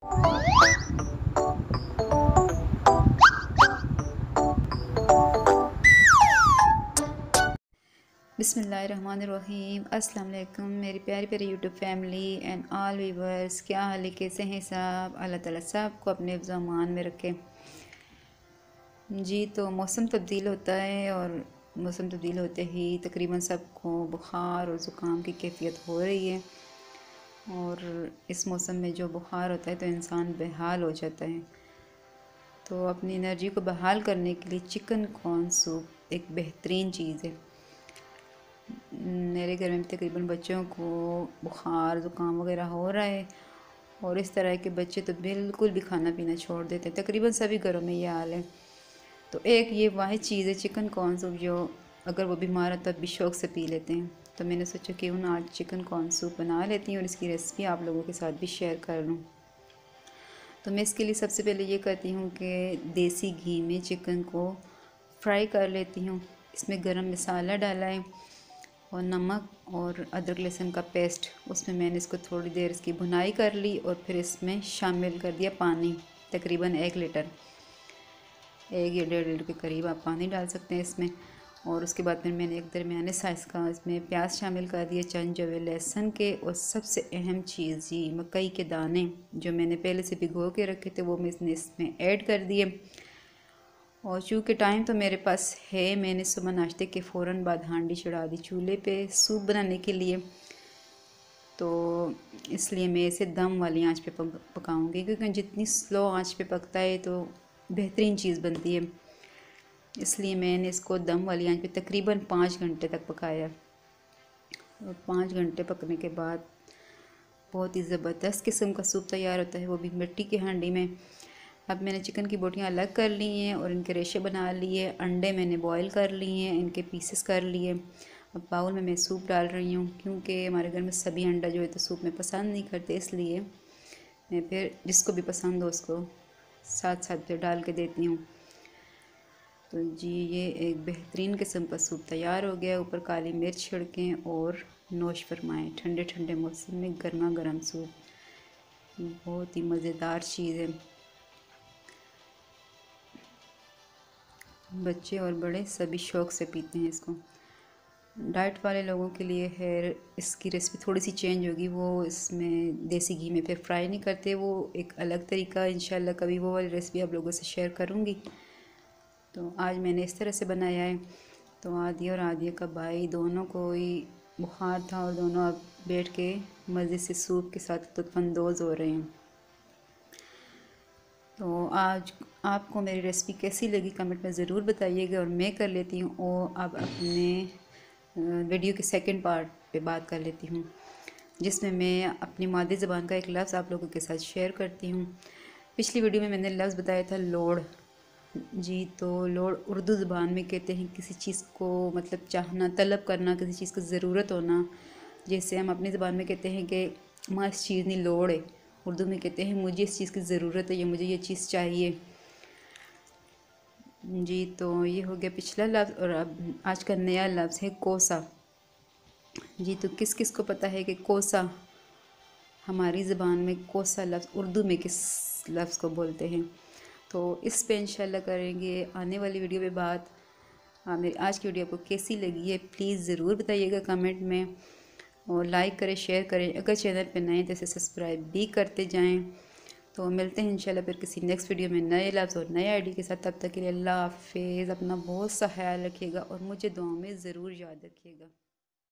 बिस्मिल्लाहिर्रहमानिर्रहीम। अस्सलाम वालेकुम मेरी प्यारी प्यारी YouTube family and all viewers, क्या हाल है, कैसे हैं साहब? अल्लाह ताला सब को अपने ज़मान में रखे। जी तो मौसम तब्दील होता है और मौसम तब्दील होते ही तकरीबन सबको बुखार और ज़ुकाम की कैफियत हो रही है। और इस मौसम में जो बुखार होता है तो इंसान बेहाल हो जाता है। तो अपनी एनर्जी को बहाल करने के लिए चिकन कॉर्न सूप एक बेहतरीन चीज़ है। मेरे घर में तकरीबन बच्चों को बुखार ज़ुकाम वगैरह हो रहा है और इस तरह के बच्चे तो बिल्कुल भी खाना पीना छोड़ देते हैं। तकरीबन सभी घरों में ये हाल है। तो एक ये वाहिद चीज़ है चिकन कॉर्न सूप, जो अगर वो बीमार है तब भी शौक़ से पी लेते हैं। तो मैंने सोचा कि उन आज चिकन कॉर्न सूप बना लेती हूँ और इसकी रेसिपी आप लोगों के साथ भी शेयर कर लूँ। तो मैं इसके लिए सबसे पहले ये करती हूँ कि देसी घी में चिकन को फ्राई कर लेती हूँ। इसमें गरम मसाला डाला है और नमक और अदरक लहसुन का पेस्ट, उसमें मैंने इसको थोड़ी देर इसकी भुनाई कर ली और फिर इसमें शामिल कर दिया पानी, तकरीबन 1 लीटर, 1 या 1.5 लीटर के करीब आप पानी डाल सकते हैं इसमें। और उसके बाद फिर मैंने एक दरमियाने साइज़ का इसमें प्याज शामिल कर दिए, चंद जवे लहसुन के, और सबसे अहम चीज़ जी मकई के दाने जो मैंने पहले से भिगो के रखे थे वो मैं इसमें ऐड कर दिए। और चूँकि टाइम तो मेरे पास है, मैंने सुबह नाश्ते के फ़ौरन बाद हांडी चढ़ा दी चूल्हे पे सूप बनाने के लिए। तो इसलिए मैं इसे दम वाली आंच पे पकाऊंगी, क्योंकि जितनी स्लो आंच पे पकता है तो बेहतरीन चीज़ बनती है। इसलिए मैंने इसको दम वाली आंच पे तकरीबन 5 घंटे तक पकाया। और 5 घंटे पकने के बाद बहुत ही ज़बरदस्त किस्म का सूप तैयार होता है, वो भी मिट्टी की हांडी में। अब मैंने चिकन की बोटियाँ अलग कर ली हैं और इनके रेशे बना लिए। अंडे मैंने बॉईल कर लिए हैं, इनके पीसेस कर लिए। अब बाउल में मैं सूप डाल रही हूँ, क्योंकि हमारे घर में सभी अंडा जो है तो सूप में पसंद नहीं करते, इसलिए मैं फिर जिसको भी पसंद हो उसको साथ साथ फिर डाल के देती हूँ। तो जी ये एक बेहतरीन किस्म का सूप तैयार हो गया। ऊपर काली मिर्च छिड़कें और नोश फरमाएँ। ठंडे ठंडे मौसम में गर्मा गर्म सूप बहुत ही मज़ेदार चीज़ है। बच्चे और बड़े सभी शौक़ से पीते हैं इसको। डाइट वाले लोगों के लिए है, इसकी रेसिपी थोड़ी सी चेंज होगी। वो इसमें देसी घी में फिर फ्राई नहीं करते, वो एक अलग तरीका, इंशाल्लाह कभी वो वाली रेसिपी आप लोगों से शेयर करूँगी। तो आज मैंने इस तरह से बनाया है। तो आदिया और आदिया का भाई दोनों को ही बुखार था और दोनों अब बैठ के मज़े से सूप के साथ लुत्फ़अंदोज़ हो रहे हैं। तो आज आपको मेरी रेसिपी कैसी लगी कमेंट में ज़रूर बताइएगा। और मैं कर लेती हूँ और अब अपने वीडियो के सेकंड पार्ट पे बात कर लेती हूँ, जिसमें मैं अपनी मादरी ज़बान का एक लफ्ज़ आप लोगों के साथ शेयर करती हूँ। पिछली वीडियो में मैंने लफ्ज़ बताया था लोड़। जी तो लोड़ उर्दू ज़बान में कहते हैं किसी चीज़ को मतलब चाहना, तलब करना, किसी चीज़ को ज़रूरत होना। जैसे हम अपनी ज़बान में कहते हैं कि माँ इस चीज़ की लोड़ है, उर्दू में कहते हैं मुझे इस चीज़ की ज़रूरत है या मुझे ये चीज़ चाहिए। जी तो ये हो गया पिछला लफ्ज़। और अब आज का नया लफ्ज़ है कोसा। जी तो किस किस को पता है कि कोसा हमारी ज़बान में कोसा लफ्ज़ उर्दू में किस लफ्ज़ को बोलते हैं? तो इस पे इंशाल्लाह करेंगे आने वाली वीडियो में बात। मेरी आज की वीडियो आपको कैसी लगी है प्लीज़ ज़रूर बताइएगा कमेंट में, और लाइक करें, शेयर करें। अगर चैनल पे नए तो इसे सब्सक्राइब भी करते जाएं। तो मिलते हैं इंशाल्लाह फिर किसी नेक्स्ट वीडियो में नए लफ्ज़ और नए आईडी के साथ। तब तक के लिए अल्लाह हाफिज़। अपना बहुत सा ख्याल रखिएगा और मुझे दुआ में ज़रूर याद रखिएगा।